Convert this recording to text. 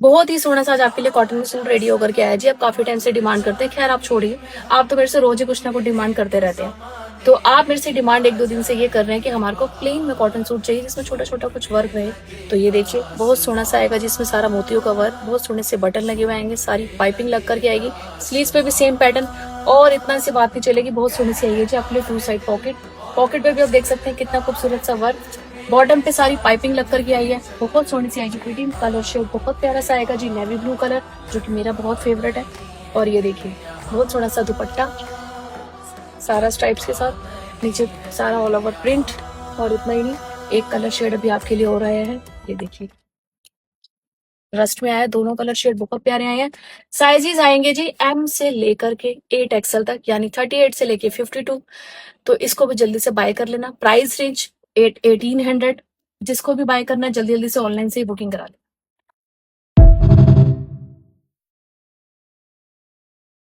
बहुत ही सोना सा आज आपके लिए कॉटन में सूट रेडी होकर के आया जी। आप काफी टाइम से डिमांड करते हैं, खैर आप छोड़िए, आप तो मेरे से रोज ही कुछ ना कुछ डिमांड करते रहते हैं। तो आप मेरे से डिमांड एक दो दिन से ये कर रहे हैं कि हमारे को प्लेन में कॉटन सूट चाहिए जिसमें छोटा छोटा कुछ वर्क रहे। तो ये देखिए बहुत सोना सा आएगा जिसमें सारा मोतियों का वर्क, बहुत सोने से बटन लगे हुए आएंगे, सारी पाइपिंग लग करके आएगी, स्लीव्स पे भी सेम पैटर्न। और इतना सी बात नहीं चलेगी, बहुत सोनी सी आएगी जी आपके लिए टू साइड पॉकेट। पॉकेट पे भी आप देख सकते हैं कितना खूबसूरत सा वर्क, बॉटम पे सारी पाइपिंग लग करके आई है, बहुत सोनी सी आएगी फिटिंग। कलर शेड बहुत प्यारा सा आएगा जी, नेवी ब्लू कलर, जो कि मेरा बहुत फेवरेट है। और ये देखिए बहुत सोना सा दुपट्टा सारा स्ट्राइप्स के साथ, नीचे सारा ऑल ओवर प्रिंट। और इतना ही नहीं, एक कलर शेड अभी आपके लिए हो रहा है, ये देखिए रस्ट में आया, दोनों कलर शेड बहुत प्यारे आए हैं। साइजेस आएंगे जी एम से लेकर के 8 XL तक, यानी 38 से लेके 52। तो इसको भी जल्दी से बाय कर लेना। Price range 1800। जिसको भी बाय करना है जल्दी जल्दी से ऑनलाइन से ही बुकिंग करा लें।